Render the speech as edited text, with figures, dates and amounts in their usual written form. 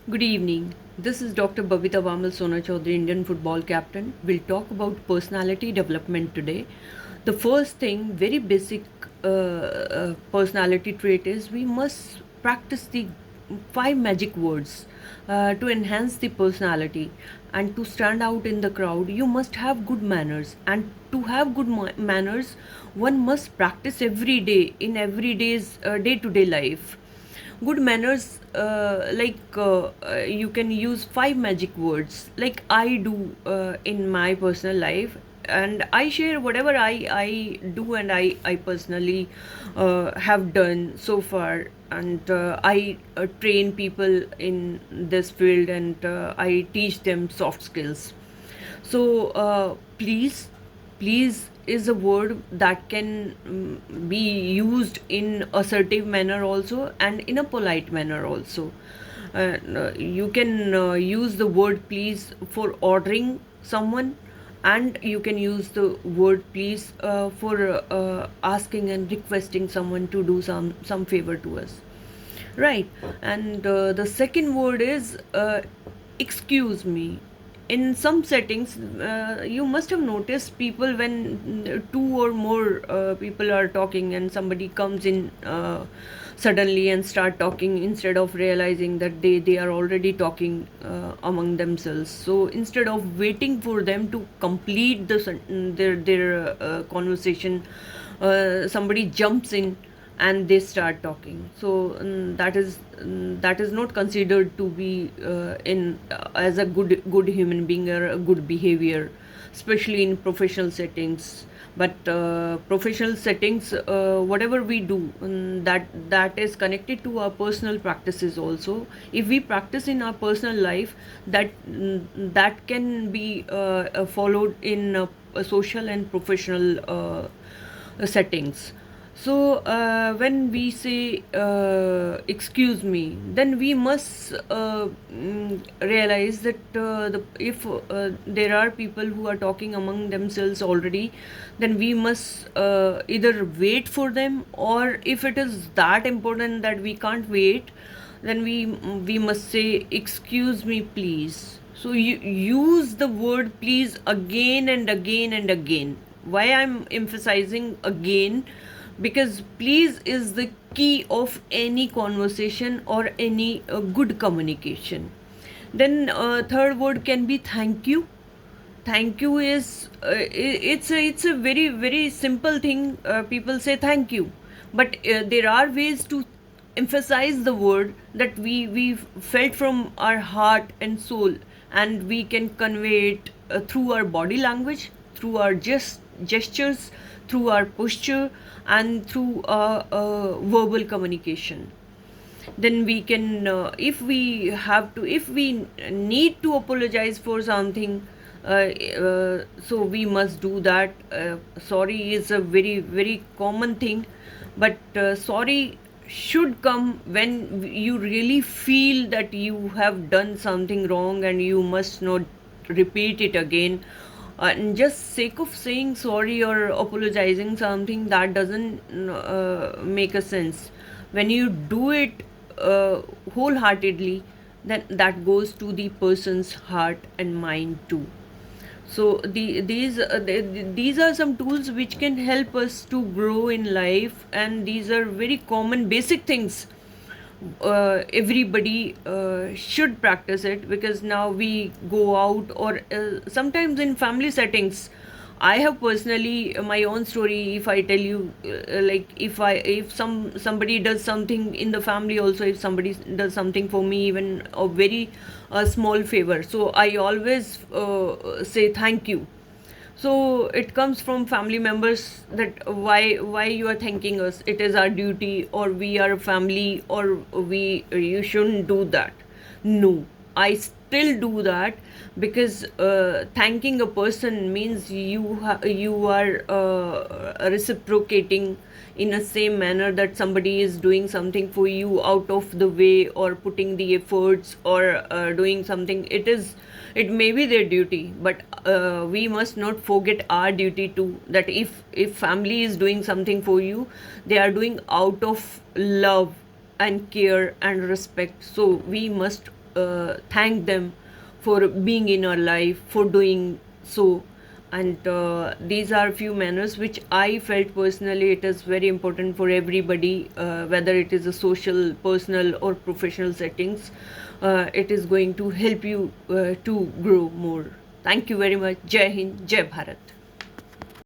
Good evening. This is Dr. Babita Vamal Sona Chaudhary, Indian football captain. We'll talk about personality development today. The first thing, very basic personality trait is we must practice the five magic words to enhance the personality and to stand out in the crowd. You must have good manners, and to have good manners, one must practice every day in everyday's day-to-day life. Good manners, you can use five magic words like I do in my personal life, and I share whatever I do and I personally have done so far. And I train people in this field, and I teach them soft skills. So please is a word that can be used in assertive manner also and in a polite manner also. You can use the word please for ordering someone, and you can use the word please for asking and requesting someone to do some favor to us, right? And the second word is excuse me. In some settings, you must have noticed people when two or more people are talking and somebody comes in suddenly and start talking instead of realizing that they are already talking among themselves. So instead of waiting for them to complete their conversation, somebody jumps in and they start talking. So that is not considered to be in as a good human being or a good behavior, especially in professional settings. But professional settings, whatever we do, that is connected to our personal practices also. If we practice in our personal life, that can be followed in a social and professional settings. So when we say excuse me, then we must realize that if there are people who are talking among themselves already, then we must either wait for them, or if it is that important that we can't wait, then we must say excuse me please. So you use the word please again and again and again. Why I'm emphasizing again? Because please is the key of any conversation or any good communication. Then third word can be thank you. Thank you is it's a very simple thing. People say thank you, but there are ways to emphasize the word that we felt from our heart and soul, and we can convey it through our body language, through our gestures, through our posture, and through verbal communication. Then we can, if we need to apologize for something, so we must do that. Sorry is a very common thing, but sorry should come when you really feel that you have done something wrong and you must not repeat it again. And just sake of saying sorry or apologizing something, that doesn't make a sense. When you do it wholeheartedly, then that goes to the person's heart and mind too. So these are some tools which can help us to grow in life, and these are very common basic things. Everybody should practice it, because now we go out, or sometimes in family settings. I have personally my own story. If I tell you, like if somebody does something in the family, also if somebody does something for me, even a very small favor, so I always say thank you. So it comes from family members that why you are thanking us, it is our duty, or we are a family, or we you shouldn't do that. No, I still do that, because thanking a person means you are reciprocating in a same manner that somebody is doing something for you out of the way, or putting the efforts, or doing something. It may be their duty, but we must not forget our duty too, that if family is doing something for you, they are doing out of love and care and respect. So we must thank them for being in our life, for doing so. And these are few manners which I felt personally it is very important for everybody, whether it is a social, personal, or professional settings. It is going to help you to grow more. Thank you very much. Jai Hind, Jai Bharat.